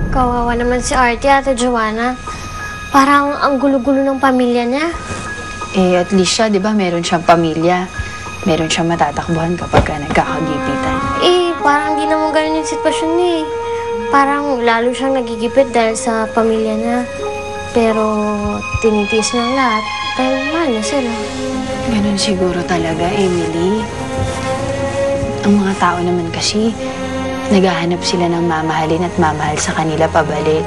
Kawawa naman si Artie, Ate Joanna. Parang ang gulo-gulo ng pamilya niya. Eh, at least siya, di ba, meron siyang pamilya. Meron siyang matatakbuhan kapag nagkakagipitan. Parang di naman ganun yung sitwasyon niya eh. Parang lalo siyang nagigipit dahil sa pamilya niya. Pero tinitiis ng lahat dahil mahal niya sila. Ganun siguro talaga, Emily. Ang mga tao naman kasi, naghahanap sila ng mamahalin at mamahal sa kanila pabalik.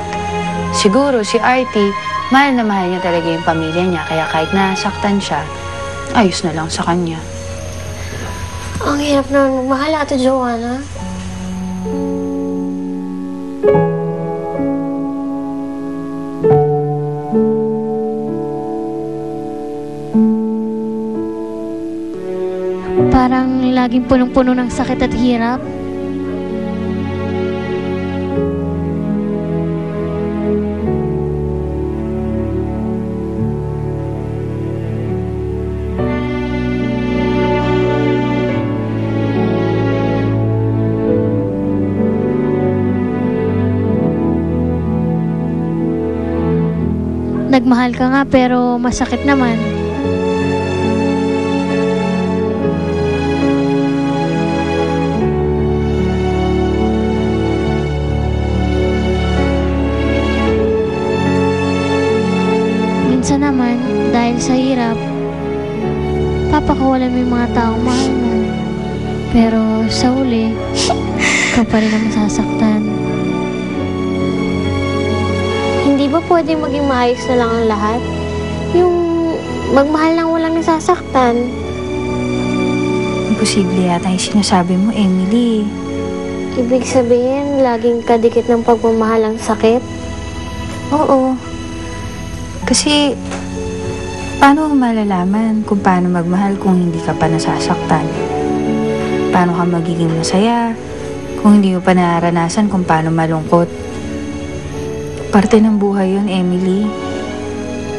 Siguro si Artie, mahal na mahal niya talaga yung pamilya niya, kaya kahit nasaktan siya, ayos na lang sa kanya. Ang hirap naman magmahal, Ate Joanna. Parang laging punong-puno ng sakit at hirap. Nagmahal ka nga pero masakit naman. Minsan naman, dahil sa hirap, papakawalan mo yung mga taong mahal mo. Pero sa huli, ikaw pa rin ang masasaktan. Hindi ba pwedeng maging maayos na lang ang lahat? Yung magmahal lang walang nasasaktan. Imposible yata yung sinasabi mo, Emily. Ibig sabihin, laging kadikit ng pagmamahal ang sakit? Oo. Kasi, paano mo malalaman kung paano magmahal kung hindi ka pa nasasaktan? Paano ka magiging masaya kung hindi mo pa nararanasan kung paano malungkot? Parte ng buhay yun, Emily.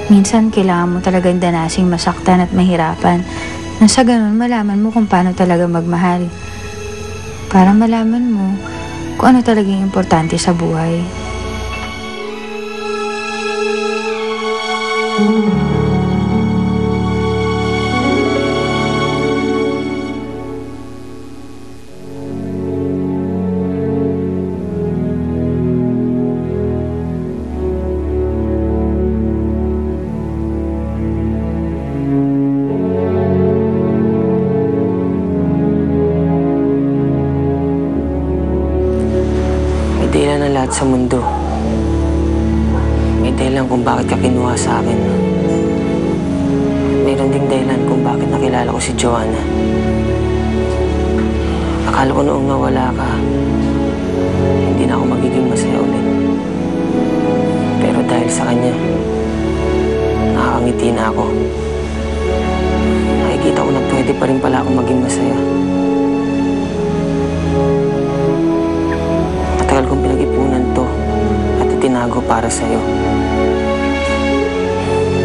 Minsan, kailangan mo talagang danasing masaktan at mahirapan na sa ganun malaman mo kung paano talaga magmahal. Para malaman mo kung ano talagang importante sa buhay. May dahilan ng lahat sa mundo. May dahilan kung bakit ka kinuha sa akin. Mayroon ding dahilan kung bakit nakilala ko si Joanna. Akala ko noong nawala ka, hindi na ako magiging masaya ulit. Pero dahil sa kanya, nakakangiti na ako. Nakikita ko na pwede pa rin pala ako maging masaya. Matagal kong pinag-ipunan to at itinago para sa'yo.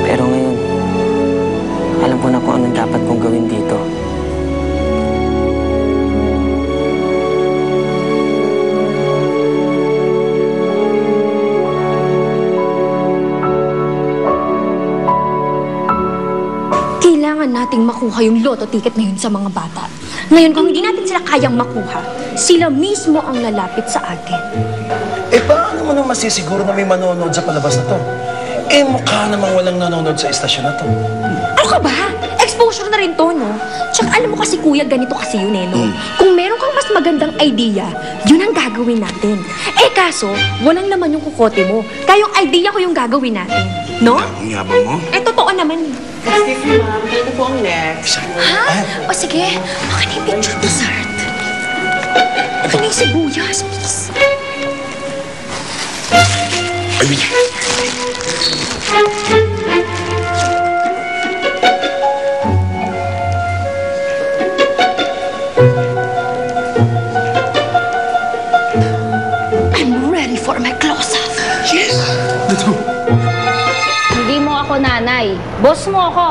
Pero ngayon, alam ko na kung anong dapat kong gawin dito. Kailangan nating makuha yung lotto ticket na yun sa mga bata. Ngayon, kung hindi natin sila kayang makuha, sila mismo ang lalapit sa atin. Eh, paano mo nang masisiguro na may manonood sa palabas na to? Eh, mukha namang walang nanonood sa istasyon na to. Ano ka ba? Exposure na rin to, no? Tsaka alam mo kasi, kuya, ganito kasi yun, eh, no? Kung meron kang mas magandang idea, yun ang gagawin natin. Eh, kaso, walang naman yung kukote mo. Kaya yung idea ko yung gagawin natin. No? Ang yabang mo? Eh, totoo naman. Excuse me, ma'am. Ito po ang next. Ha? O sige, baka na yung picture dessert. Baka na yung sibuyas, please. Ay, I'm ready for my close-up. yes! Ito. Hindi mo ako nanay. Boss mo ako.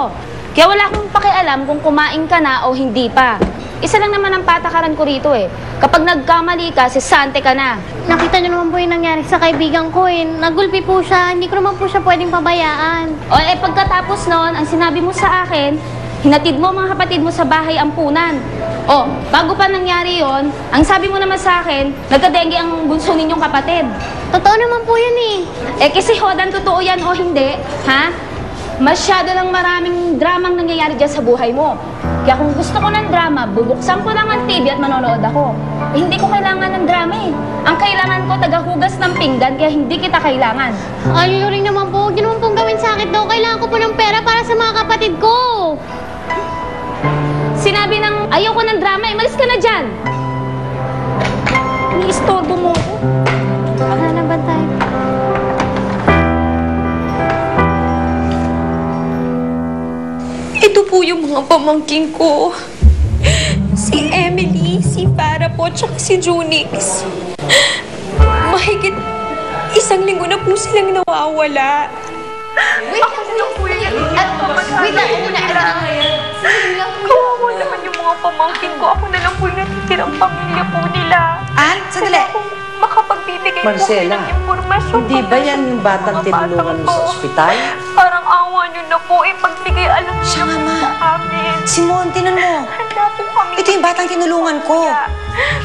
Kaya wala akong pakialam kung kumain ka na o hindi pa. Isa lang naman ang patakaran ko rito eh. Kapag nagkamali ka, sisante ka na. Nakita niyo naman po yung nangyari sa kaibigan ko eh. Nagulpi po siya, hindi ko naman po siya pwedeng pabayaan. O pagkatapos nun, ang sinabi mo sa akin, hinatid mo mga kapatid mo sa bahay ampunan. O, bago pa nangyari yon, ang sabi mo naman sa akin, nagka-dengue ang bunso ninyong kapatid. Totoo naman po yun eh. Kasi Hodan, totoo yan o hindi, ha? Masyado lang maraming dramang nangyayari dyan sa buhay mo. Kaya kung gusto ko ng drama, bubuksan ko lang ang TV at manonood ako. Hindi ko kailangan ng drama eh. Ang kailangan ko, tagahugas ng pinggan, kaya hindi kita kailangan. Ayaw rin naman po. Huwag niyo naman pong gawin sa akin daw. Kailangan ko po ng pera para sa mga kapatid ko. Sinabi ng ayaw ko ng drama, malis ka na dyan. Iniistorbo mo ako. Wala na ba tayo? Ito po yung mga pamangkin ko. Si Emily, si Farah po, tsaka si Junix. Mahigit 1 linggo na po silang nawawala. Wait lang po yan. Wait lang po na. Kawawa naman yung mga pamangkin ko. Ako na lang po yung natitirang pamilya po nila. Ann, sandali. Kung makapagbibigay Marcela, po ng impormasyon. Hindi ba yan yung batang tinulungan mo sa ospital? Parang awa nyo na po. Pagbigay alam niyo Siya nga, po Ma. sa amin. Simon, tinan mo. Handa po kami. Ito yung batang tinulungan ko.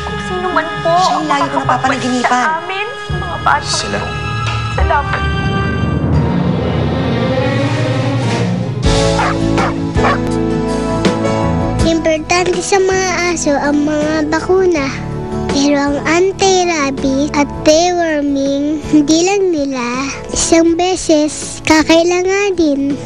Kung sino man po Siya yung ang lagi ko makakapagbalik napapanaginipan. sa amin, sa mga batang Sila. ito. Salamat. Importante sa mga aso ang mga bakuna. Pero ang anti-rabies at deworming, hindi lang nila isang beses kakailanganin.